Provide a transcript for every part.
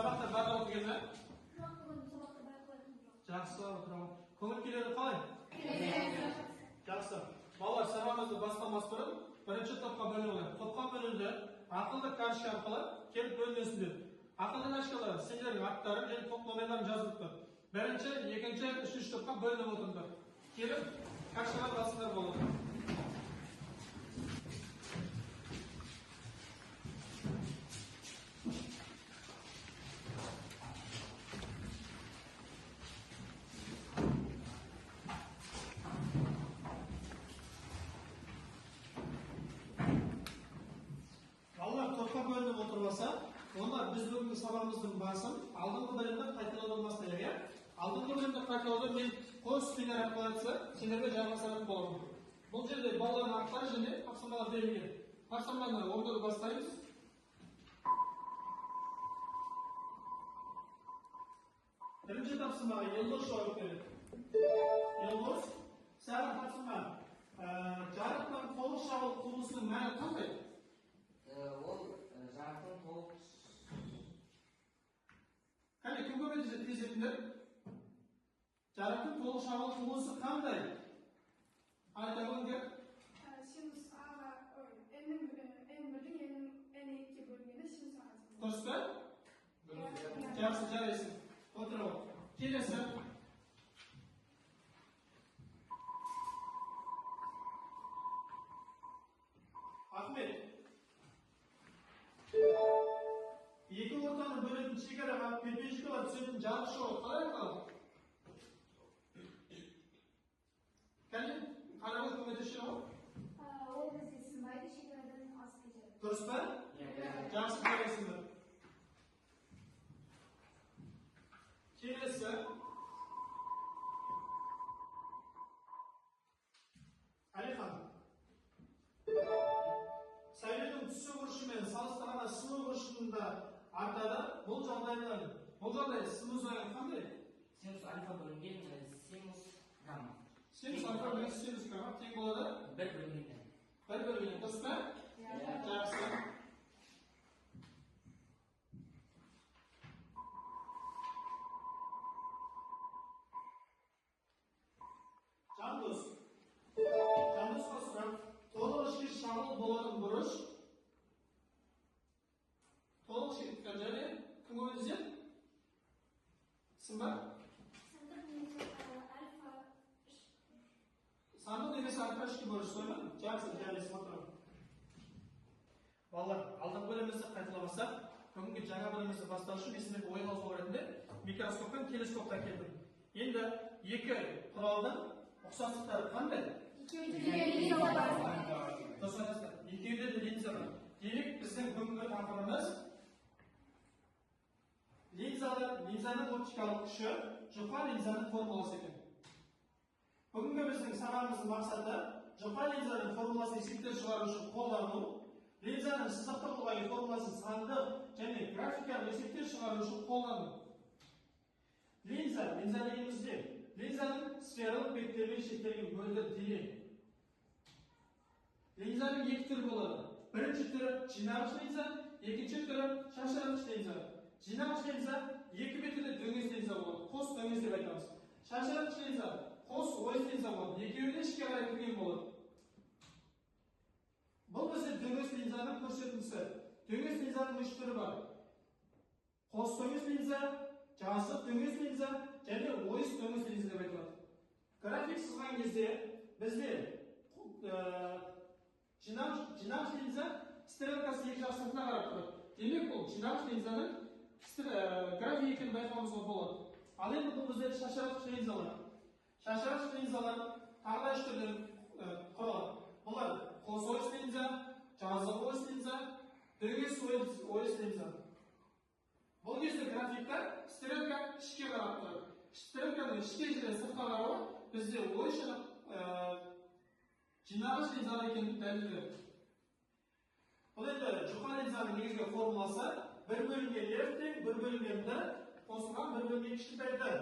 Sabahda bari o'qiganlar? Жақсы. Жақсы, o'tiraman. Ko'ngil keladi qalay? Жақсы. Bolalar, sabahimizni boshlamas burun birinchi topqa bo'linadi. Topqa bo'linadi. Aqlli karshka orqali kelib bo'linasizlar. Aqlli karshkalar sizlarning attari va to'p nomerlarini yozibdi. Birinchi, ikkinchi, uchinchi topqa bo'linib o'tirdi. Kelib karshkalar rasmlar bo'ladi. Onlar to'pqa bo'linib o'tirmasa, onlar biz bugungi sababimizning basim oldingi bo'limda qaytarilmasdan ekan. Oldingi bo'limda qaytarildi, men qo'sh spinner qilyapsa, senlarga javoblar bo'laman. Bu yerda bolalarning aqlari jini taqsimlar berilgan. Taqsimlarni o'rniga boshlaymiz. Birinchi taqsimlar yildosh javob beradi. Yildosh sara taqsimlar jarliqdan to'liq shag'al qilishning ma'nosi qanday? Ол жарықтың толық. Qani kim ko'paytirsa tezliklar? Jarliqning to'liq shag'al qilishi qanday? Aytabilinga Sinus A'ga n1'ning n2 bölgeni sinus A'ga. To'sqa? Yaxshi, jaraysiz. O'tirib. Kelasi. Ahmet. Екі ортаны бөлетін шекараға перпендикуляр түсетін жарық шоғы қалай қалады? Кәне, қарабыз көмектесші ғой? Ол бізде сынбайды, шекарадан асып кетеді. Дұрыс па? Жақсы көресіңдер. Келесі. Әлихан. Сәуленің түсі бұрышы мен салыстырғанда сыну бұрышында артады. Бұл жағдай сыну заңы қандай? Синус альфа бөлінген синус гамма. Синус альфа бөлінген синус гамма тең болады? Бір бөлінген. Бір бөлінген. Дұрыс па? Жақсы. Жандос сұрақ. Толық ішкі шағыл болатын бұрыш. Толық ішкі және кім өзі? Сымба? Сандық немесе альфа ішкі бұрыш сойма? Жақсы, жәлесі отырым. Балалар, алдық бөлімізді қайталамасақ, бүгінгі жаңа бөлімізді бастаушы месіндегі ойын ауызға өретінде микроскоптан телескопта келдім. Енді екі құралдың ұқсастықтары қандай? Екеуде де линза бар. Демек біздің бүгінгі тақырыбымыз линзаның оптикалық күші жұқа линзаның формуласы екен. Бүгінгі біздің сабағымыздың мақсаты жұқа линзаның формуласын есептеп шығару үшін қолдану, линзаның сызықтық ұлғаю формуласын сандық және графикалық есептеп шығару үшін қолдану. Линза дегенімізде линзаның сфералық беттермен шектелген мөлдір дене. Линзаның екі түрі болады. Бірінші түрі жинағыш линза, екінші түрі шашырағыш линза. Жинағыш линза екі бетінде дөңес линза болады. Қос дөңес деп айтамыз. Шашырағыш линза қос ойыс линза болады. Екеуі де ішке қарай кірген болады. Бұл бізде дөңес линзаның көрсетіндісі. Дөңес линзаның үш түрі бар. Қос дөңес линза, жазық дөңес линза және ойыс дөңес линза деп айтылады. График сызған кезде бізде жинағыш линза стрелкасы екі жақ сыртына қарап тұрады. Демек бұл жинағыш линзаның график екенін байқауымызға болады. Ал енді бұл бізде шашырағыш линзалар. Шашырағыш линзалар тағы да үш түрден құралады. Бұлар қос ойыс линза, жазық ойыс линза, дөңес ойыс линза. Бұл кезде графикта стрелка ішке қарап тұрады. Стрелканың ішке жерден сыртқа қарауы бізде ойыс жинағыш линзалар екенін дәлелдейді. Бұл енді жұқа линзаның негізгі формуласы бір бөлінген тең, бір бөлінген қосылған бір бөлінген кішкентайды.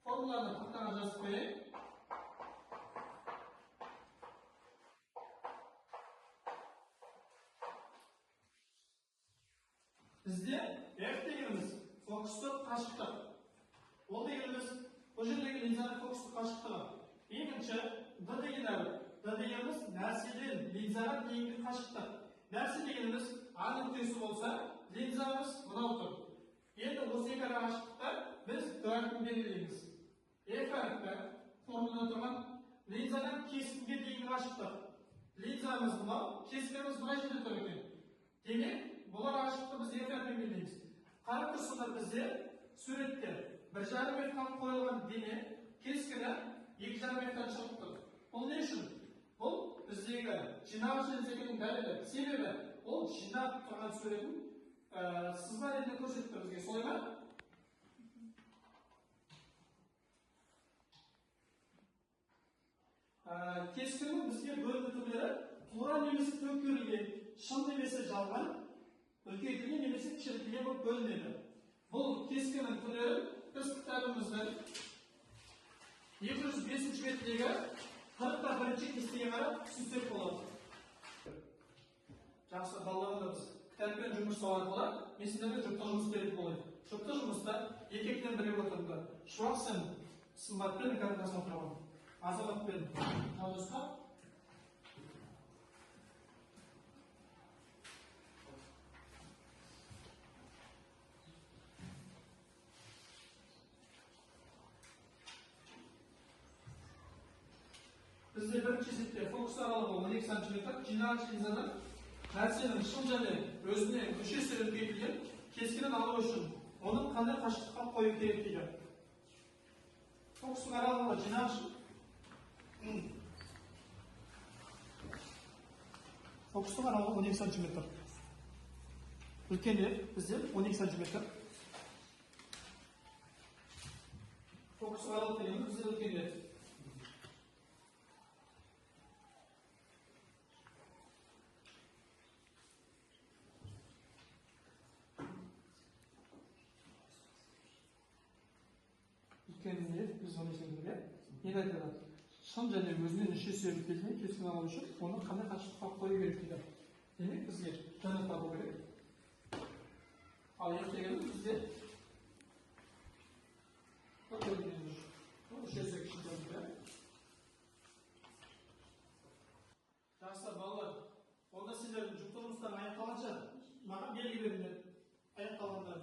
Формуланы тақтаға жазып қояйын. Бізде F дегеніміз D deganimiz narsadan linzaga deyingi qashqda. Narsa deganimiz A nuqtasi bo'lsa, linzamiz buna o'tir. Endi o'sha qashqda biz doimni belgilaymiz. Farqda formulada turgan linzadan keskinga deyingi qashqda. Linzamiz buna, keskinimiz buna yerda tur ekan. Demak, bular qashqda biz farqni belgilaymiz. Qarab tursinlar bizga suratga 1,5 metr qo'yilgan dini keskini 2,5 metrdan chiqib turibdi. Bu ne uchun? Bu bizga jinoyatchilikning dalili. Sebebi u jinoyat turgan suratni sizlar endi ko'rsatib bizga. So'yma. Keskinni bizga bo'lib turlari to'g'ri nemesi to'kilgan, shin nemesi jalg'an, o'lkaytirgan nemesi kishirilgan bo'lib bo'linadi. Bu keskinning turlari biz kitobimizda 205 metrga 41 kestiga qarab süzib bo'ladi. Yaxshi bolalar biz kitobdan жұмыс savol men sizlarga жұмыс berib bo'ladi. Жұмыста erkakdan biri o'tirdi. Shu vaqt Smartpен kartasini turaman. Azamatpен Javuzqa bizde birinchi setga fokus aralığı 12 cm jinoyatchi linzadan narsaning shunchalik o'zini o'sha suratga kelgan keskinini olish uchun uni qanday qashqqa qo'yib kerak degan. Fokus aralığı jinoyatchi fokus aralığı 12 cm. Ulkeni bizde 12 cm. Fokus aralığı dediğimiz bizde ulkeni. Kendini biz onu işlemeye yine de şuncalık özünün işi söylediğini kesin almışım. Onu kanı kaçıp kaplayı gerektiğinde. Demek bizge canı tabi gerek. Ayet gelip bizde bakıyor denir. Bu şey söyleyeceğim. Şahsa bağlar. Onda sizlerin cüptonumuzdan ayak kalacak. Bana belgi verin. Ayak kalanlar.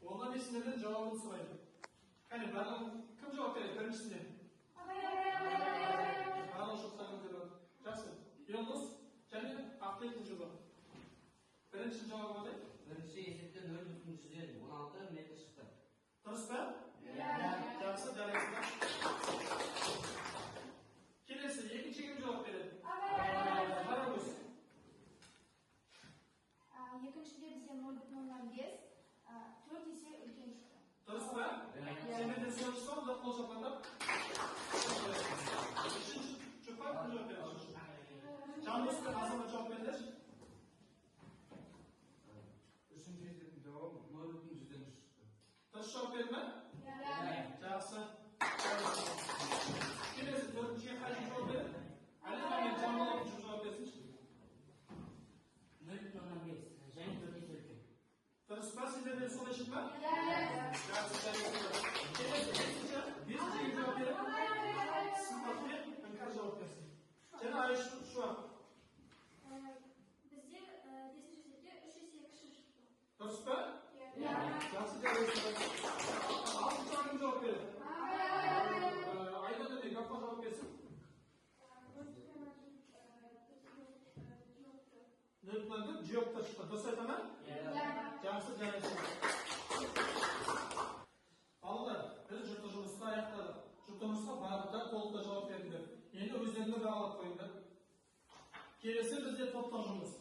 Ondan esinlerin cevabını sorayım. Hani bana kim cevap verir? Birincisine. Bana çok sakın cevap. Jackson. Yıldız. Kendi aklı ikinci cevap. Birinci cevabı ne? Birinci esette 4,16 metre çıktı. Dürüst mü? Jackson derecesinde. Kilesi. İkinci kim cevap verir? Bana göz. Екіншіде бізде 0,5 4 есе үлкен шықты. Dürüst mü? Senin de soruşsan da kol çapanda. Üçüncü çöpar mı cevap verir? Canlı üstü azama cevap verir. Üçüncü esetin cevabı 0,3 çıktı. Dürüst cevap verme? Jackson. Kilesi 4'ye kaç cevap verir? Ali Mehmet canlı üçüncü cevap versin. 0,15 және 4 есе үлкен. Dürüst mü? Sizlerden son eşit mi? Бесінші cevap verir. Sıfatı inkar cevap versin. Және Ayş şu an. Бізде 5-ші сетте 3 есе кіші шықты. Dürüst mü? Жақсы cevap. Altıncı hanım cevap verir. Ayda dedi, Gaffa cevap versin. Ne yapmadı? Cevap da çıktı. Dürüst etmem? Жақсы cevap. Балалар, біз жұртты жұмысқа аяқтадық. Жұртты жұмысқа бардық, толықта жауап бердіңдер. Енді өздеріңді бағалап қойыңдар. Келесі бізде топтық жұмыс.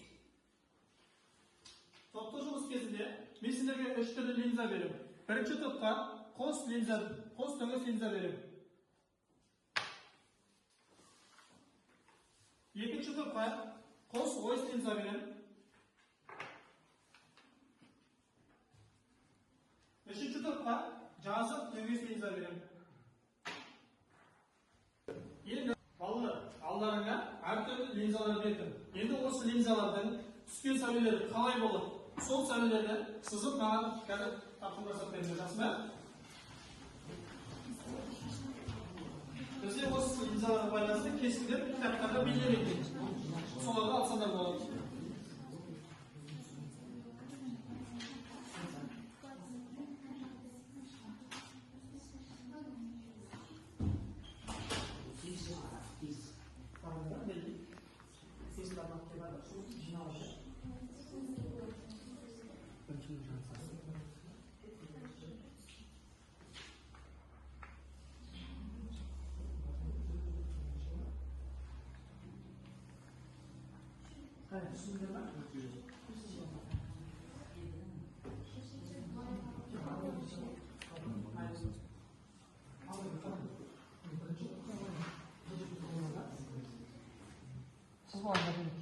Топтық жұмыс кезінде мен сіздерге 3 түрлі линза беремін. Бірінші топқа қос дөңес линза беремін. Екінші топқа қос ойыс линза беремін. Üçüncü topla cazip döngüs linza verelim. Endi Allah'ına her türlü linzalar verdim. Endi o linzalardan түскен сәулелер қалай болады? Сол сәулелерді сызып маған қазір тапсырма жасап беріңіздер, жақсы ма? kesingler kitaplarda belirlenген. Соларды алсаңдар болады.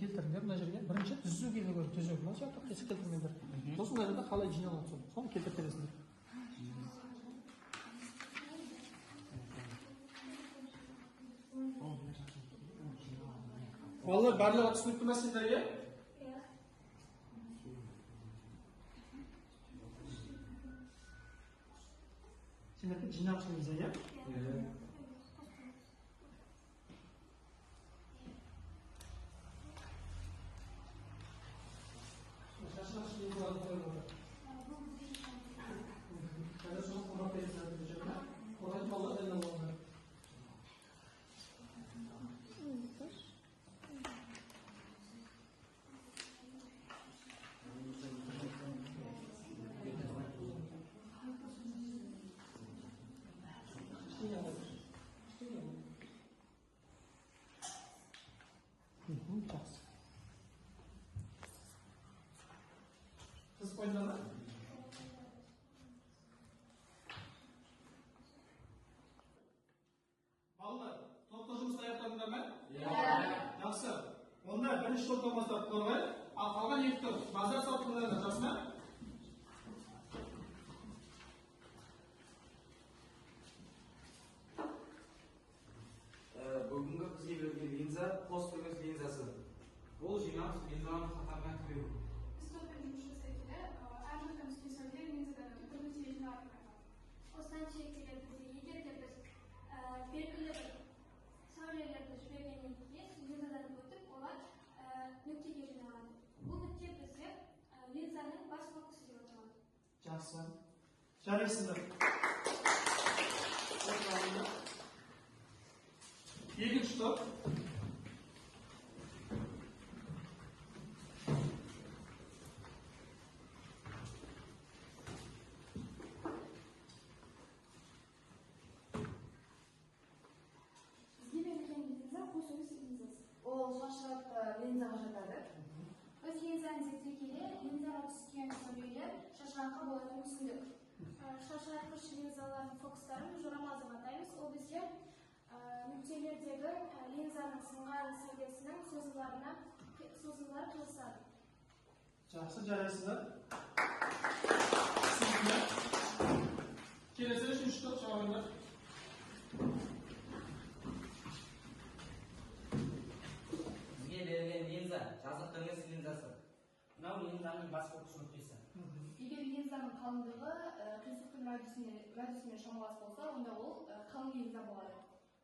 Keltirіңдер мына жерге бірінші түзу келу керек түзу мына жақта қисық келтірмеңдер сосын мына жерде қалай жиналады соны келтіріп бересіңдер балалар барлығы түсінікті ма сендерге сендерге жинақшылыңыз иә Kız oynadı. Балалар, топта жұмысты аяқтадыңдар ма? Жақсы. Онда бірінші топтан бастап қорғай, ал қалған екі топ базар салып тыңдаңдар, жақсы ма? Бүгінгі бізге берілген линза пост емес линзасы. Ол жинақ линзаның қатарына кіру. Biz toplam жұмыс әрқашан специалды линзадан түрлі тележін арқылы. Осыдан шектеліп егер де біз белгілі бір сәулелерді жібергеннен кейін линзадан өтіп олар нүктеге жиналады. Бұл нүкте бізде линзаның бас фокусы деп аталады. Жақсы. Жарайсыңдар. Екінші топ. Бізге берілген линза қос өріс линзасы. Ол шашыратты линзаға жатады. Біз линзаны зерттей келе, линзаға түскен сәулелер шашыратқа болатынын түсіндік. Шашыратқыш линзалардың фокустарын жорамал деп атаймыз. Ол бізге нүктелердегі линзаның сынған сәулесінің созылулары қиылысады. Жақсы, жарайсыңдар. Келесі үшінші топ шығарыңдар. Бізге берілген линза жазық дөңес линзасы. Мынау линзаның бас фокус нүктесі. Егер линзаның қалыңдығы қисықтың радиусымен шамалас болса, онда ол қалың линза болады.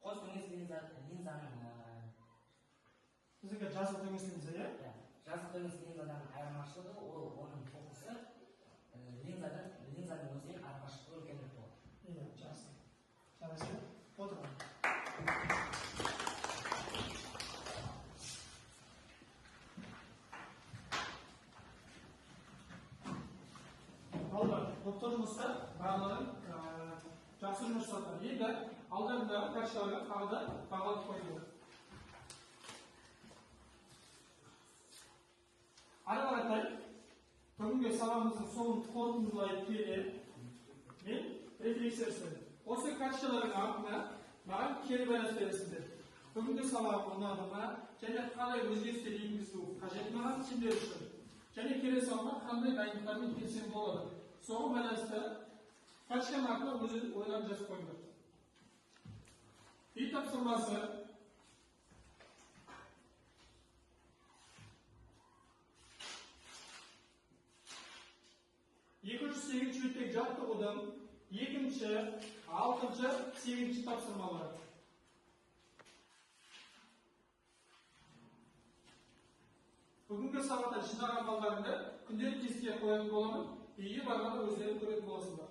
Қос дөңес линзаның Біздің жазық дөңес линза, иә? жазық дөңес линзадан айырмашылығы ол оның фокусы линзаның өзінен арақашықтығы үлкенірек болады. Иә, жақсы. Жарайсыңдар. Отырған. Балалар, топта жұмыста барлығын жақсы жұмыс жасады. Енді алдарындағы карточкаларға тағы да бағалап қойды. Ары қаратай, бүгінгі сабағымыздың соңын қорытындылай келе, мен рефлексия жасадым. Осы карточкалардың артына маған кері байланыс бересіңдер. Бүгінгі сабақ ұнады ма, және қалай өзгерістер енгізу қажет маған сендер үшін. Және келесі сабаққа қандай дайындықтармен келсем болады. Соған байланысты карточканың артына өзін ойлап жазып қойыңдар. Үй тапсырмасы екінші, сегізінші беттегі жаттығудың екінші, алтыншы, сегізінші тапсырмалары. Бүгінгі сабақта жинаған балдарымды күнделік тестке қоятын боламын. Үйге барғанда өздері көретін боласыңдар.